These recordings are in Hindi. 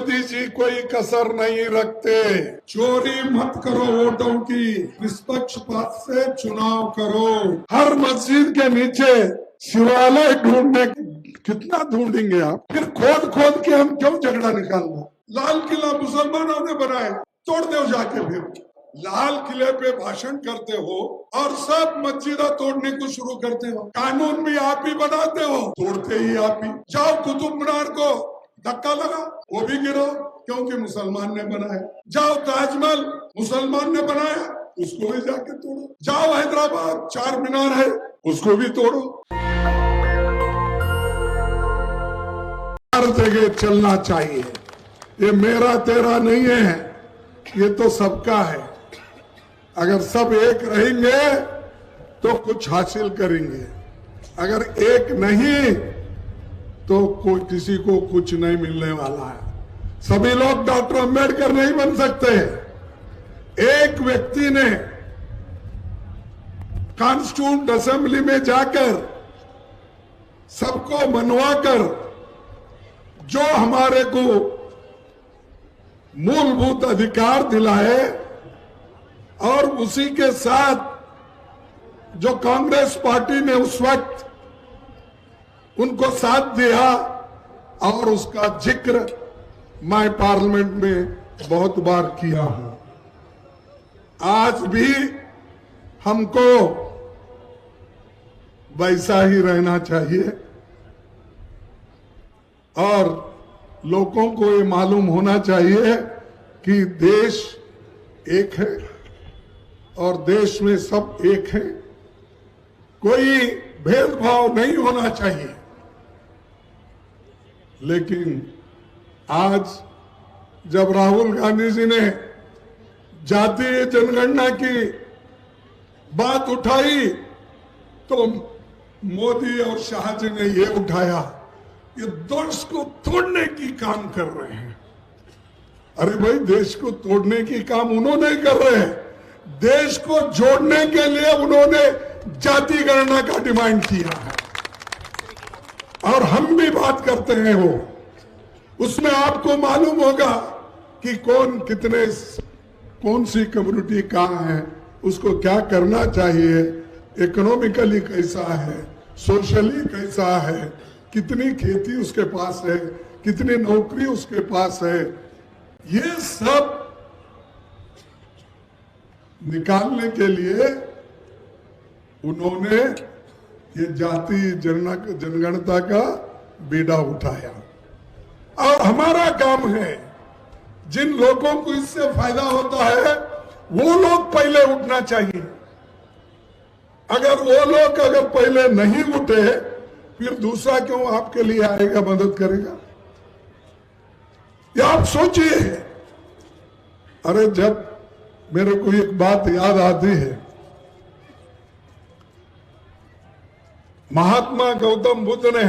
मोदी जी कोई कसर नहीं रखते। चोरी मत करो वोटों की, निष्पक्षपात से चुनाव करो। हर मस्जिद के नीचे शिवालय ढूंढने, कितना ढूंढेंगे आप? फिर खोद खोद के हम क्यों झगड़ा निकालना? लाल किला मुसलमानों ने बनाया, तोड़ दो जाके। फिर लाल किले पे भाषण करते हो और सब मस्जिदा तोड़ने को शुरू करते हो। कानून भी आप ही बनाते हो, तोड़ते ही आप ही। जाओ कुतुब मीनार को धक्का लगा, वो भी गिरो क्योंकि मुसलमान ने बनाया। जाओ ताजमहल मुसलमान ने बनाया, उसको भी जाके तोड़ो। जाओ हैदराबाद चार मीनार है, उसको भी तोड़ो। हर जगह चलना चाहिए, ये मेरा तेरा नहीं है, ये तो सबका है। अगर सब एक रहेंगे तो कुछ हासिल करेंगे, अगर एक नहीं तो कोई किसी को कुछ नहीं मिलने वाला है। सभी लोग डॉक्टर अंबेडकर नहीं बन सकते। एक व्यक्ति ने कॉन्स्टिट्यूंट असेंबली में जाकर सबको मनवाकर जो हमारे को मूलभूत अधिकार दिलाए, और उसी के साथ जो कांग्रेस पार्टी ने उस वक्त उनको साथ दिया, और उसका जिक्र मैं पार्लियामेंट में बहुत बार किया हूं। आज भी हमको वैसा ही रहना चाहिए, और लोगों को ये मालूम होना चाहिए कि देश एक है और देश में सब एक है, कोई भेदभाव नहीं होना चाहिए। लेकिन आज जब राहुल गांधी जी ने जातीय जनगणना की बात उठाई तो मोदी और शाह जी ने ये उठाया, ये देश को तोड़ने की काम कर रहे हैं। अरे भाई, देश को तोड़ने की काम उन्होंने कर रहे हैं, देश को जोड़ने के लिए उन्होंने जाति गणना का डिमांड किया है। और हम भी बात करते हैं वो, उसमें आपको मालूम होगा कि कौन कितने, कौन सी कम्युनिटी कहां है, उसको क्या करना चाहिए, इकोनॉमिकली कैसा है, सोशली कैसा है, कितनी खेती उसके पास है, कितनी नौकरी उसके पास है, ये सब निकालने के लिए उन्होंने ये जाति जनगणना का बीड़ा उठाया। और हमारा काम है, जिन लोगों को इससे फायदा होता है वो लोग पहले उठना चाहिए। अगर वो लोग अगर पहले नहीं उठे, फिर दूसरा क्यों आपके लिए आएगा, मदद करेगा? ये आप सोचिए। अरे, जब मेरे को एक बात याद आती है, महात्मा गौतम बुद्ध ने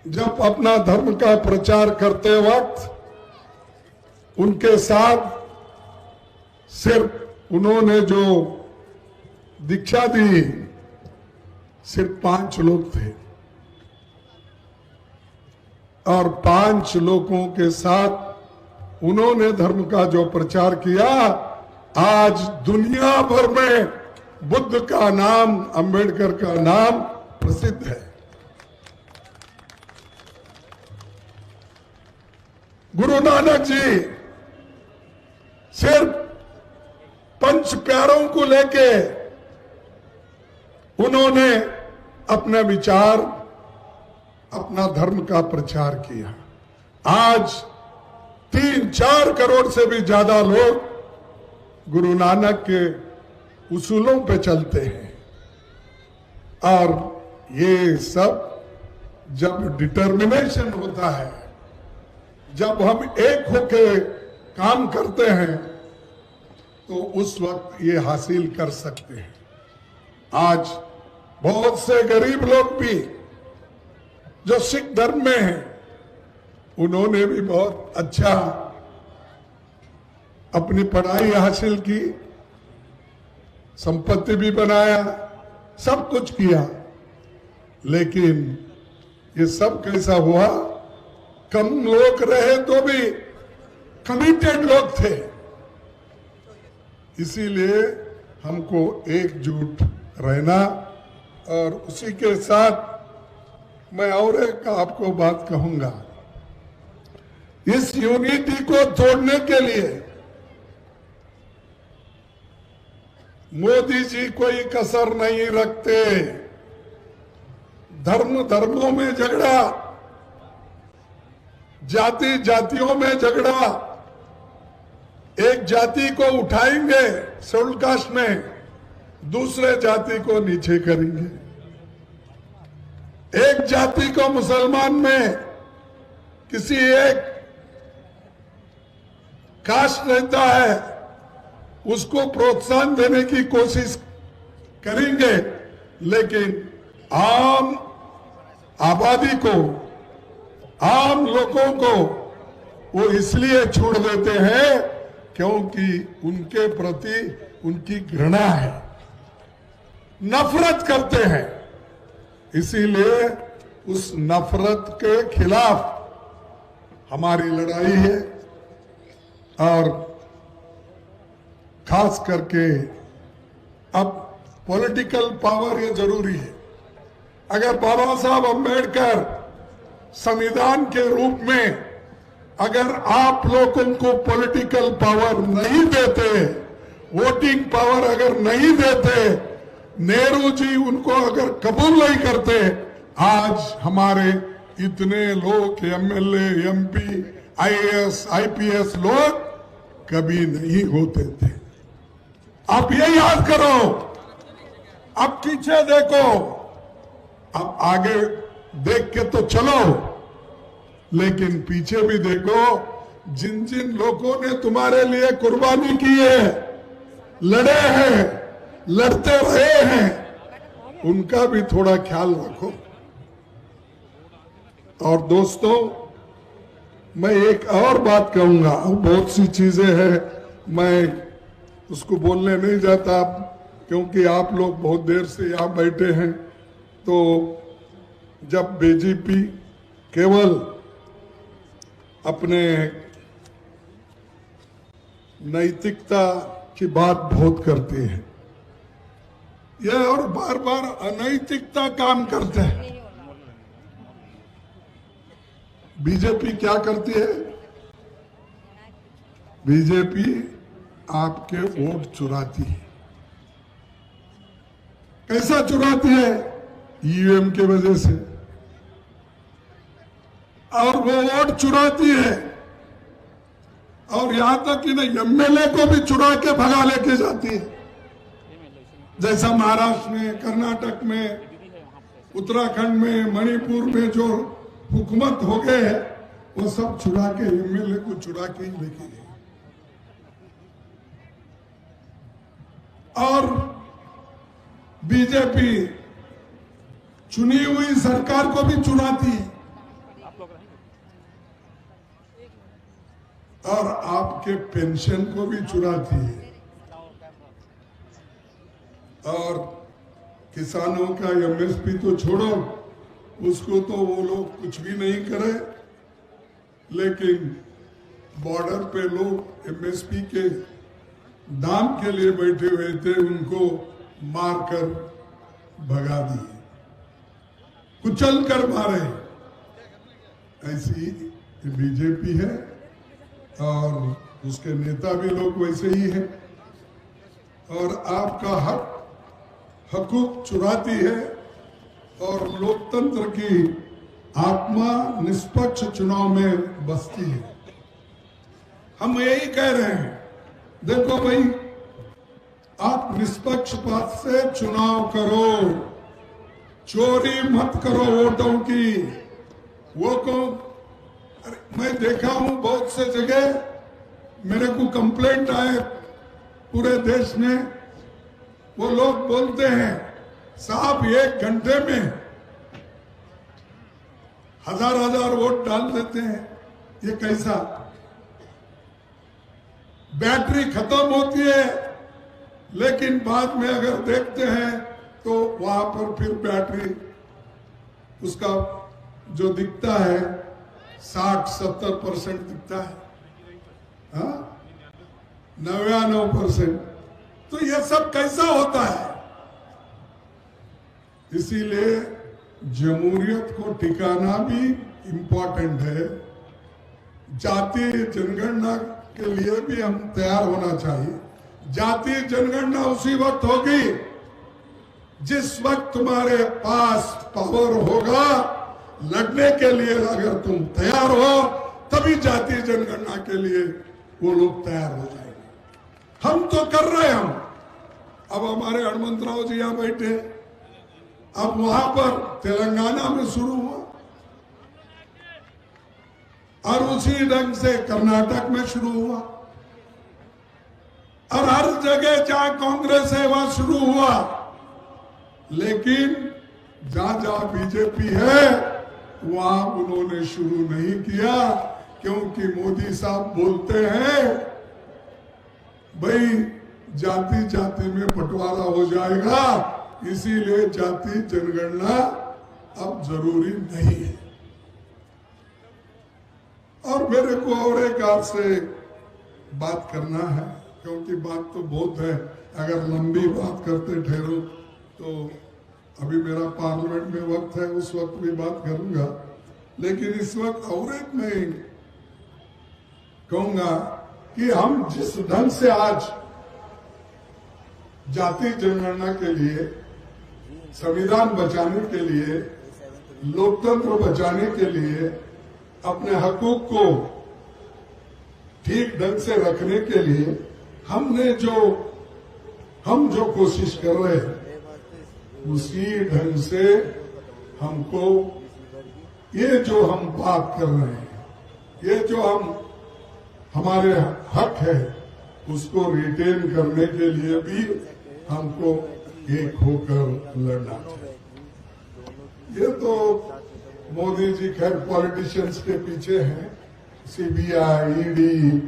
जब अपना धर्म का प्रचार करते वक्त उनके साथ सिर्फ उन्होंने जो दीक्षा दी, सिर्फ 5 लोग थे, और 5 लोगों के साथ उन्होंने धर्म का जो प्रचार किया, आज दुनिया भर में बुद्ध का नाम, अंबेडकर का नाम प्रसिद्ध है। गुरु नानक जी सिर्फ 5 प्यारों को लेके उन्होंने अपने विचार, अपना धर्म का प्रचार किया। आज 3-4 करोड़ से भी ज्यादा लोग गुरु नानक के उसूलों पे चलते हैं। और ये सब जब डिटर्मिनेशन होता है, जब हम एक होके काम करते हैं, तो उस वक्त ये हासिल कर सकते हैं। आज बहुत से गरीब लोग भी जो सिख धर्म में हैं, उन्होंने भी बहुत अच्छा अपनी पढ़ाई हासिल की, संपत्ति भी बनाया, सब कुछ किया। लेकिन ये सब कैसा हुआ? कम लोग रहे तो भी कमिटेड लोग थे। इसीलिए हमको एकजुट रहना। और उसी के साथ मैं और एक आपको बात कहूंगा, इस यूनिटी को तोड़ने के लिए मोदी जी कोई कसर नहीं रखते। धर्मों में झगड़ा, जातियों में झगड़ा, एक जाति को उठाएंगे शेड्यूल कास्ट में, दूसरे जाति को नीचे करेंगे। एक जाति को मुसलमान में किसी एक कास्ट रहता है, उसको प्रोत्साहन देने की कोशिश करेंगे, लेकिन आम आबादी को, आम लोगों को वो इसलिए छोड़ देते हैं क्योंकि उनके प्रति उनकी घृणा है, नफरत करते हैं। इसीलिए उस नफरत के खिलाफ हमारी लड़ाई है। और खास करके अब पॉलिटिकल पावर ये जरूरी है। अगर बाबा साहब अम्बेडकर संविधान के रूप में अगर आप लोगों को पॉलिटिकल पावर नहीं देते, वोटिंग पावर अगर नहीं देते, नेहरू जी उनको अगर कबूल नहीं करते, आज हमारे इतने लोग एमएलए, एमपी, आईएएस, आईपीएस लोग कभी नहीं होते थे। आप ये याद करो। अब पीछे देखो, अब आगे देख के तो चलो, लेकिन पीछे भी देखो। जिन जिन लोगों ने तुम्हारे लिए कुर्बानी की है, लड़े हैं, लड़ते रहे हैं, उनका भी थोड़ा ख्याल रखो। और दोस्तों, मैं एक और बात कहूंगा। बहुत सी चीजें हैं, मैं उसको बोलने नहीं जाता क्योंकि आप लोग बहुत देर से यहां बैठे हैं। तो जब बीजेपी केवल अपने नैतिकता की बात बहुत करती है, यह और बार बार अनैतिकता काम करते हैं। बीजेपी क्या करती है? बीजेपी आपके वोट चुराती है। कैसा चुराती है? ईवीएम के वजह से। और वो वोट चुराती है, और यहां तक कि नहीं, एमएलए को भी चुरा के भगा लेके जाती है। जैसा महाराष्ट्र में, कर्नाटक में, उत्तराखंड में, मणिपुर में जो हुकूमत हो गए, वो सब चुरा के, एमएलए को चुरा के ही लेके गए। और बीजेपी चुनी हुई सरकार को भी चुराती है, और आपके पेंशन को भी चुराती है। और किसानों का एमएसपी तो छोड़ो, उसको तो वो लोग कुछ भी नहीं करे, लेकिन बॉर्डर पे लोग एमएसपी के दाम के लिए बैठे हुए थे, उनको मारकर भगा दिए, कुचल कर मारे। ऐसी बीजेपी है, और उसके नेता भी लोग वैसे ही हैं, और आपका हकूक चुराती है, और लोकतंत्र की आत्मा निष्पक्ष चुनाव में बसती है। हम यही कह रहे हैं, देखो भाई, आप निष्पक्षपात से चुनाव करो, चोरी मत करो वोटों की। वो को मैं देखा हूं बहुत से जगह, मेरे को कंप्लेंट आए पूरे देश में, वो लोग बोलते हैं साहब 1 घंटे में 1000 वोट डाल देते हैं। ये कैसा? बैटरी खत्म होती है, लेकिन बाद में अगर देखते हैं तो वहां पर फिर बैटरी, उसका जो दिखता है 60-70% दिखता है, हाँ 99%। तो ये सब कैसा होता है? इसीलिए जमहूरियत को टिकाना भी इम्पोर्टेंट है। जातीय जनगणना के लिए भी हम तैयार होना चाहिए। जातीय जनगणना उसी वक्त होगी जिस वक्त तुम्हारे पास पावर होगा लड़ने के लिए। अगर तुम तैयार हो तभी जातीय जनगणना के लिए वो लोग तैयार हो जाएंगे। हम तो कर रहे हैं। अब हमारे हनुमंतराव जी यहां बैठे, अब वहां पर तेलंगाना में शुरू हुआ और उसी ढंग से कर्नाटक में शुरू हुआ और हर जगह जहां कांग्रेस है वहां शुरू हुआ। लेकिन जहां जहां बीजेपी है वहां उन्होंने शुरू नहीं किया, क्योंकि मोदी साहब बोलते हैं भाई जाति जाति में बंटवारा हो जाएगा, इसीलिए जाति जनगणना अब जरूरी नहीं है। और मेरे को और एक आपसे बात करना है, क्योंकि बात तो बहुत है। अगर लंबी बात करते ठहरो तो अभी मेरा पार्लियामेंट में वक्त है, उस वक्त भी बात करूंगा। लेकिन इस वक्त और एक मैं कहूंगा कि हम जिस ढंग से आज जाति जनगणना के लिए, संविधान बचाने के लिए, लोकतंत्र बचाने के लिए, अपने हकूक को ठीक ढंग से रखने के लिए हम जो कोशिश कर रहे हैं उसी ढंग से हमको ये जो हम बात कर रहे हैं, ये जो हमारे हक है उसको रिटेन करने के लिए भी हमको एक होकर लड़ना चाहिए। ये तो मोदी जी खैर पॉलिटिशियंस के पीछे हैं, सीबीआई, ईडी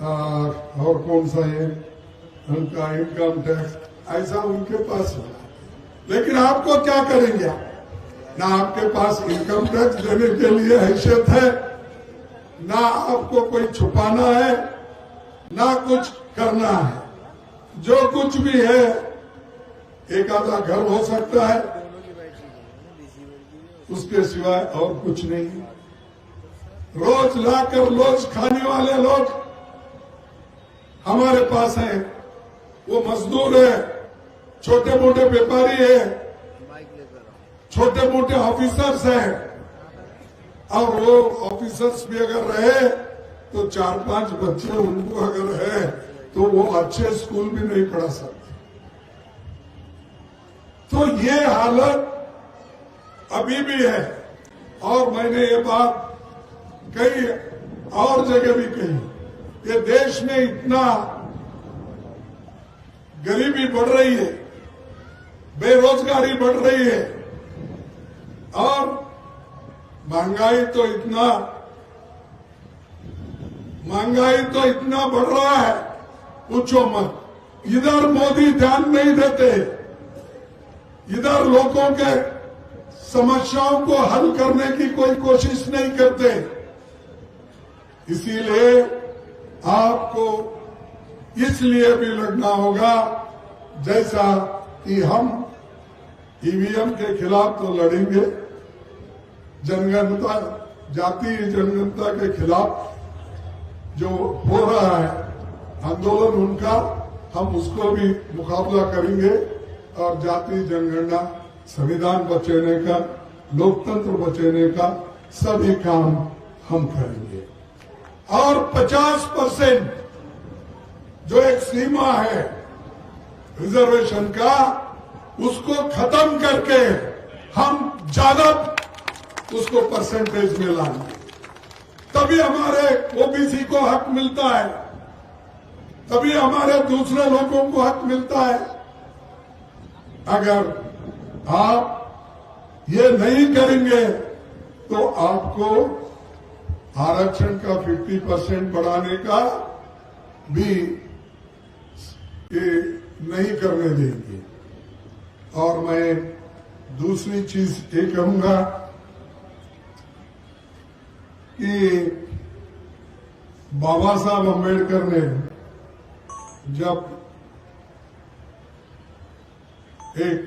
और कौन सा ये उनका इनकम टैक्स, ऐसा उनके पास है। लेकिन आपको क्या करेंगे? ना आपके पास इनकम टैक्स देने के लिए हैसियत है, ना आपको कोई छुपाना है, ना कुछ करना है। जो कुछ भी है, एक आधा घर हो सकता है, उसके सिवाय और कुछ नहीं। रोज लाकर रोज खाने वाले लोग हमारे पास हैं। वो मजदूर है, छोटे मोटे व्यापारी है, छोटे मोटे ऑफिसर्स हैं। और वो ऑफिसर्स भी अगर रहे तो 4-5 बच्चे उनको अगर है तो वो अच्छे स्कूल भी नहीं पढ़ा सकते। तो ये हालत अभी भी है। और मैंने ये बात कई और जगह भी कही, ये देश में इतना गरीबी बढ़ रही है, बेरोजगारी बढ़ रही है और महंगाई तो इतना बढ़ रहा है, पूछो मत। इधर मोदी ध्यान नहीं देते, इधर लोगों के समस्याओं को हल करने की कोई कोशिश नहीं करते। इसीलिए आपको इसलिए भी लड़ना होगा, जैसा कि हम ईवीएम के खिलाफ तो लड़ेंगे, जनगणना, जातीय जनगणना के खिलाफ जो हो रहा है आंदोलन उनका, हम उसको भी मुकाबला करेंगे। और जातीय जनगणना, संविधान बचाने का, लोकतंत्र बचाने का सभी काम हम करेंगे। और 50% जो एक सीमा है रिजर्वेशन का, उसको खत्म करके हम ज्यादा उसको परसेंटेज में लाएंगे। तभी हमारे ओबीसी को हक मिलता है, तभी हमारे दूसरे लोगों को हक मिलता है। अगर आप ये नहीं करेंगे तो आपको आरक्षण का 50% बढ़ाने का भी ये नहीं करने देंगे। और मैं दूसरी चीज ये कहूंगा कि बाबा साहब अम्बेडकर ने जब एक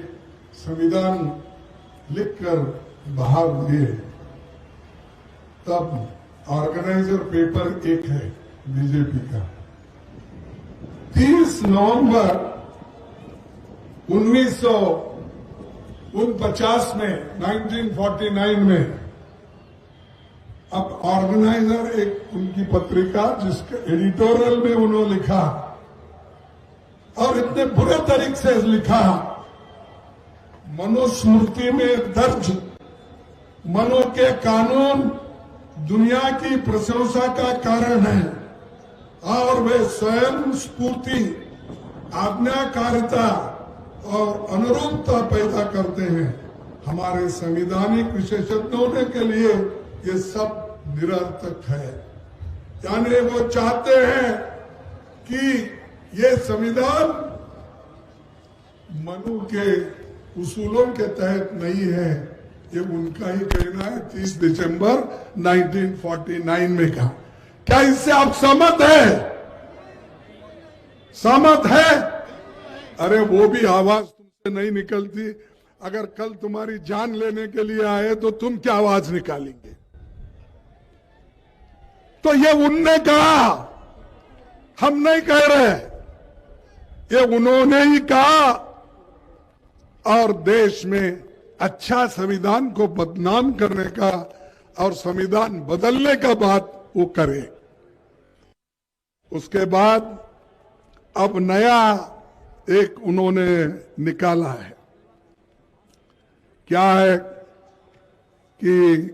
संविधान लिखकर बाहर दिए तब ऑर्गेनाइजर पेपर एक है बीजेपी का 30 नवंबर 1949 में 1949 में अब ऑर्गेनाइजर एक उनकी पत्रिका जिसके एडिटोरियल में उन्होंने लिखा और इतने बुरे तरीके से लिखा मनुस्मृति में दर्ज मनु के कानून दुनिया की प्रशंसा का कारण है और वे स्वयं स्फूर्ति आज्ञाकारिता और अनुरूपता पैदा करते हैं। हमारे संवैधानिक विशेषज्ञों के लिए ये सब निरर्थक है। यानी वो चाहते हैं कि ये संविधान मनु के उसूलों के तहत नहीं है। ये उनका ही कहना है 30 दिसंबर 1949 में कहा। क्या इससे आप सहमत है? सहमत है? अरे वो भी आवाज तुमसे नहीं निकलती। अगर कल तुम्हारी जान लेने के लिए आए तो तुम क्या आवाज निकालेंगे? तो ये उनने कहा, हम नहीं कह रहे, ये उन्होंने ही कहा और देश में अच्छा संविधान को बदनाम करने का और संविधान बदलने का बात वो करे। उसके बाद अब नया एक उन्होंने निकाला है। क्या है कि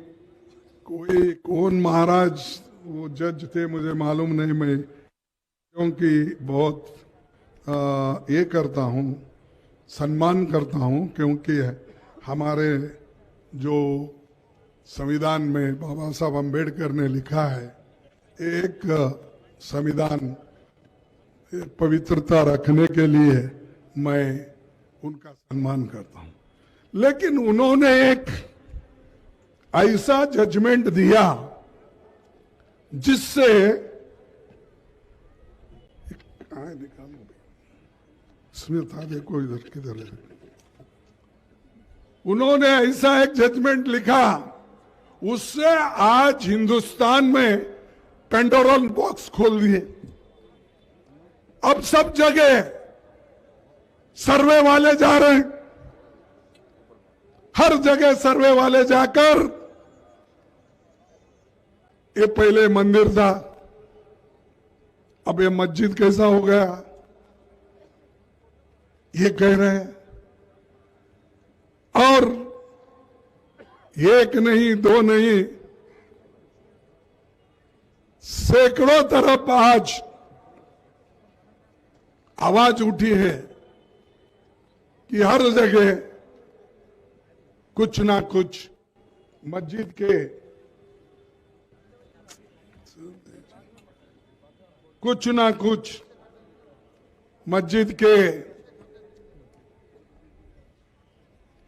कोई कौन महाराज वो जज थे मुझे मालूम नहीं, मैं क्योंकि बहुत ये करता हूं, सम्मान करता हूं, क्योंकि हमारे जो संविधान में बाबा साहब अम्बेडकर ने लिखा है एक संविधान पवित्रता रखने के लिए मैं उनका सम्मान करता हूं। लेकिन उन्होंने एक ऐसा जजमेंट दिया जिससे इसमें था, देखो इधर किधर है। उन्होंने ऐसा एक जजमेंट लिखा, उससे आज हिंदुस्तान में पेंडोरन बॉक्स खोल दिए। अब सब जगह सर्वे वाले जा रहे हैं, हर जगह सर्वे वाले जाकर, ये पहले मंदिर था, अब ये मस्जिद कैसा हो गया, ये कह रहे हैं। और एक नहीं, दो नहीं, सैकड़ों तरफ आज आवाज उठी है कि हर जगह कुछ ना कुछ मस्जिद के कुछ ना कुछ मस्जिद के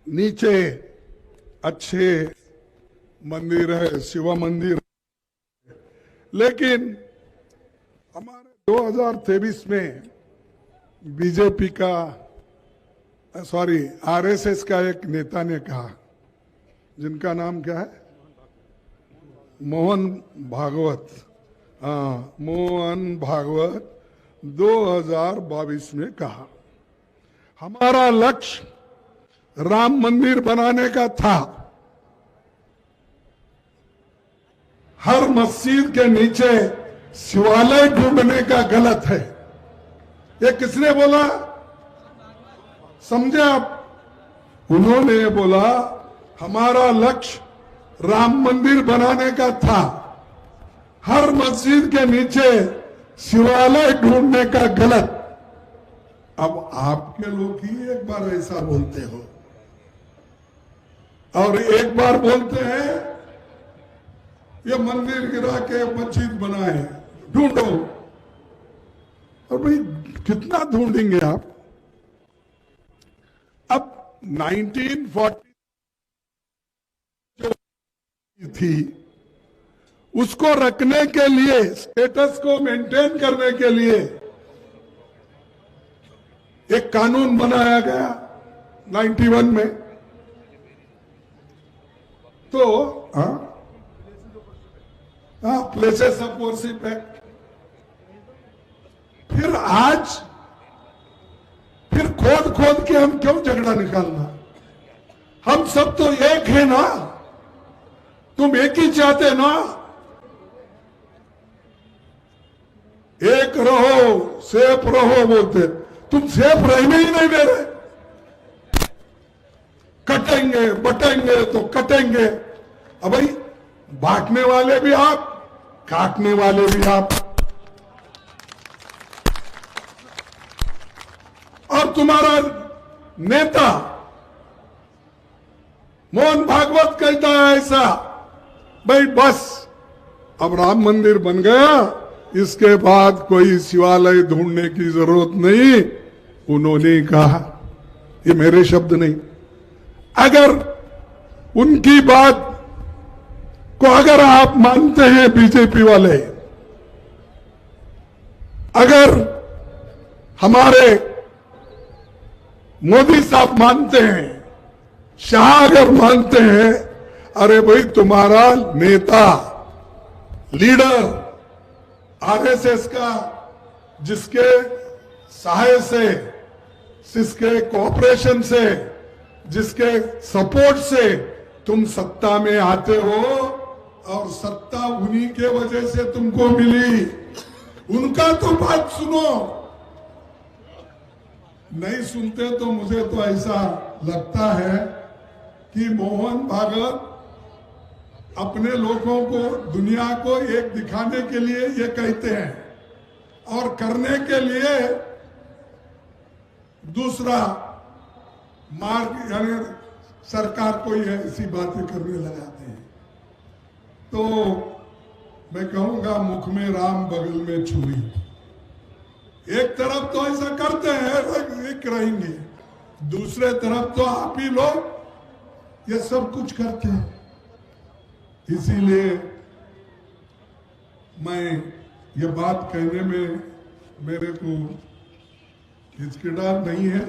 नीचे अच्छे मंदिर है, शिव मंदिर। लेकिन हमारे 2023 में बीजेपी का आरएसएस का एक नेता ने कहा, जिनका नाम क्या है, मोहन भागवत, मोहन भागवत 2022 में कहा, हमारा लक्ष्य राम मंदिर बनाने का था। हर मस्जिद के नीचे शिवालय ढूंढने का गलत है। ये किसने बोला, समझे आप? उन्होंने बोला हमारा लक्ष्य राम मंदिर बनाने का था, हर मस्जिद के नीचे शिवालय ढूंढने का गलत। अब आपके लोग ही एक बार ऐसा बोलते हो और एक बार बोलते हैं ये मंदिर गिरा के मस्जिद बनाए, ढूंढो। और भाई कितना ढूंढेंगे आप? अब 1940 जो थी उसको रखने के लिए, स्टेटस को मेंटेन करने के लिए एक कानून बनाया गया 91 में। तो प्लेसेस ऑफ वर्शिप एक्ट। फिर आज फिर खोद खोद के हम क्यों झगड़ा निकालना? हम सब तो एक है ना, तुम एक ही चाहते ना, एक रहो सेफ रहो बोलते, तुम सेफ रहने ही नहीं दे रहे। कटेंगे बटेंगे तो कटेंगे। अब भाई बांटने वाले भी आप, काटने वाले भी आप। और तुम्हारा नेता मोहन भागवत कहता है ऐसा, भाई बस अब राम मंदिर बन गया, इसके बाद कोई शिवालय ढूंढने की जरूरत नहीं। उन्होंने कहा, ये मेरे शब्द नहीं। अगर उनकी बात को अगर आप मानते हैं बीजेपी वाले, अगर हमारे मोदी साहब मानते हैं, शाह अगर मानते हैं, अरे भाई तुम्हारा नेता लीडर आरएसएस का, जिसके सहाय से, जिसके कोऑपरेशन से, जिसके सपोर्ट से तुम सत्ता में आते हो, और सत्ता उन्हीं के वजह से तुमको मिली, उनका तो बात सुनो। नहीं सुनते तो मुझे तो ऐसा लगता है कि मोहन भागवत अपने लोगों को, दुनिया को एक दिखाने के लिए ये कहते हैं और करने के लिए दूसरा मार्ग, यानी सरकार को ये ऐसी बातें करने लगाते हैं। तो मैं कहूंगा, मुख में राम बगल में छुरी। एक तरफ तो ऐसा करते हैं, एक रहेंगे, दूसरे तरफ तो आप ही लोग ये सब कुछ करते हैं। इसीलिए मैं ये बात कहने में मेरे को हिचकिचाहट नहीं है।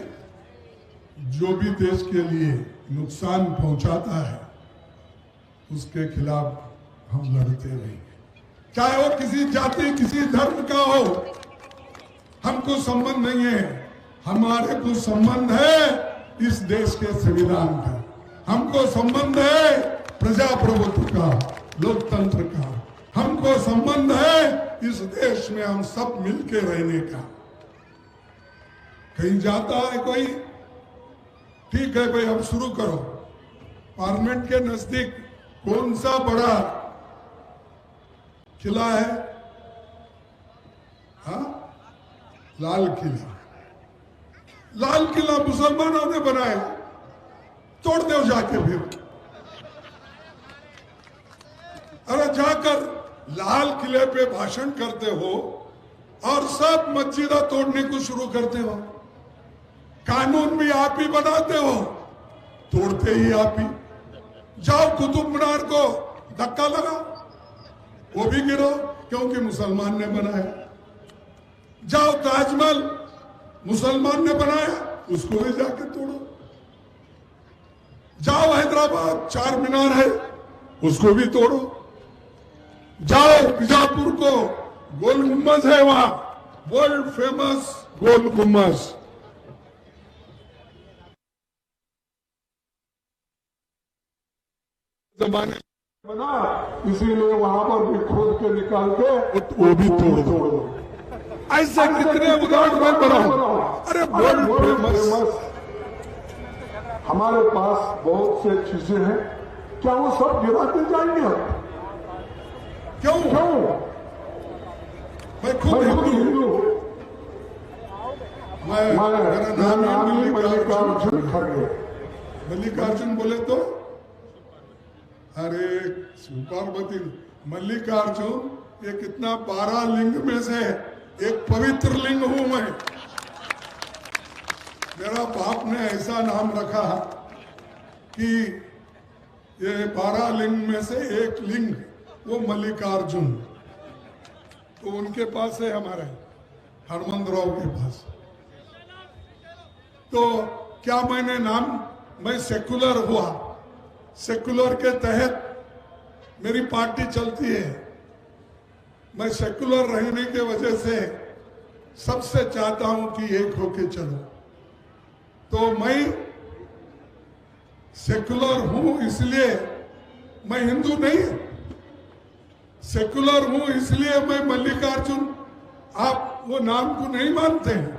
जो भी देश के लिए नुकसान पहुंचाता है उसके खिलाफ हम लड़ते रहेंगे, चाहे वो किसी जाति किसी धर्म का हो। हमको संबंध नहीं है, हमारे को संबंध है इस देश के संविधान का, हमको संबंध है प्रजाप्रभुत्व का, लोकतंत्र का, हमको संबंध है इस देश में हम सब मिलके रहने का। कहीं जाता है कोई, ठीक है भाई अब शुरू करो। पार्लियामेंट के नजदीक कौन सा बड़ा किला है? हाँ, लाल किला। लाल किला मुसलमानों ने बनाया, तोड़ दो जाके। फिर अरे जाकर लाल किले पे भाषण करते हो और सब मस्जिदा तोड़ने को शुरू करते हो। कानून भी आप ही बनाते हो, तोड़ते ही आप ही। जाओ कुतुब मीनार को धक्का लगा, वो भी गिरो क्योंकि मुसलमान ने बनाया। जाओ ताजमहल मुसलमान ने बनाया, उसको भी जाके तोड़ो। जाओ हैदराबाद चार मीनार है, उसको भी तोड़ो। जाओ बीजापुर को गोल गुम्बद है, वहां वर्ल्ड फेमस गोल गुम्बद। जमाने बना, इसीलिए वहां पर भी खोद के निकाल के वो भी तोड़ दो। ऐसे कितने उदाहरण मैं बनाऊं। अरे वर्ल्ड फेमस, हमारे पास बहुत से चीजें हैं, क्या वो सब गिराते जाएंगे अब? क्यों? मैं खुद हिंदू, मेरा नाम है मल्लिकार्जुन खड़गे। मल्लिकार्जुन बोले तो अरे पार्वती, मल्लिकार्जुन ये कितना 12 लिंग में से एक पवित्र लिंग हूं मैं। मेरा बाप ने ऐसा नाम रखा कि ये 12 लिंग में से एक लिंग वो मल्लिकार्जुन, तो उनके पास है, हमारे हनुमंत राव के पास। तो क्या मैं सेकुलर हुआ, सेकुलर के तहत मेरी पार्टी चलती है। मैं सेकुलर रहने के वजह से सबसे चाहता हूं कि एक होके चलो। तो मैं सेकुलर हूं, इसलिए मैं हिंदू नहीं, सेकुलर हूं इसलिए मैं मल्लिकार्जुन, आप वो नाम को नहीं मानते हैं?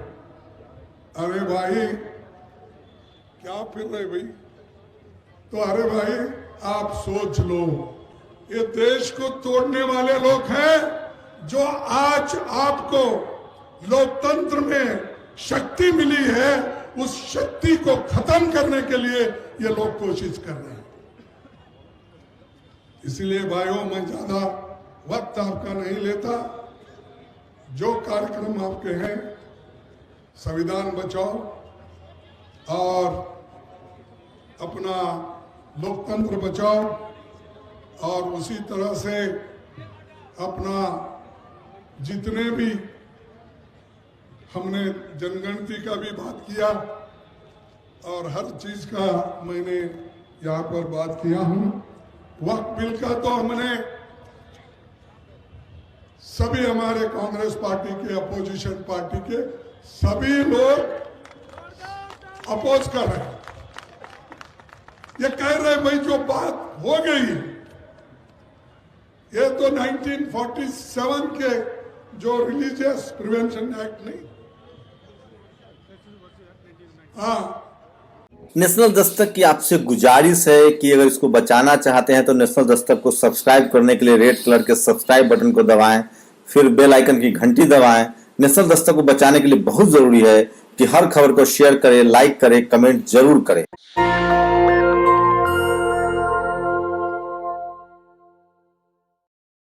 अरे भाई क्या फिर रहे भाई? तो अरे भाई आप सोच लो, ये देश को तोड़ने वाले लोग हैं, जो आज आपको लोकतंत्र में शक्ति मिली है, उस शक्ति को खत्म करने के लिए ये लोग कोशिश कर रहे हैं। इसलिए भाइयों, मैं ज्यादा वक्त आपका नहीं लेता। जो कार्यक्रम आपके हैं, संविधान बचाओ और अपना लोकतंत्र बचाओ, और उसी तरह से अपना जितने भी हमने जनगणति का भी बात किया और हर चीज का मैंने यहाँ पर बात किया हूं। वक्त बिल का तो हमने सभी हमारे कांग्रेस पार्टी के, अपोजिशन पार्टी के सभी लोग अपोज कर रहे हैं। ये कह रहे भाई जो बात हो गई, ये तो 1947 के जो रिलीजियस प्रिवेंशन एक्ट नहीं, हाँ। नेशनल दस्तक की आपसे गुजारिश है कि अगर इसको बचाना चाहते हैं तो नेशनल दस्तक को सब्सक्राइब करने के लिए रेड कलर के सब्सक्राइब बटन को दबाएं, फिर बेल आइकन की घंटी दबाएं। नेशनल दस्तक को बचाने के लिए बहुत जरूरी है कि हर खबर को शेयर करें, लाइक करें, कमेंट जरूर करें।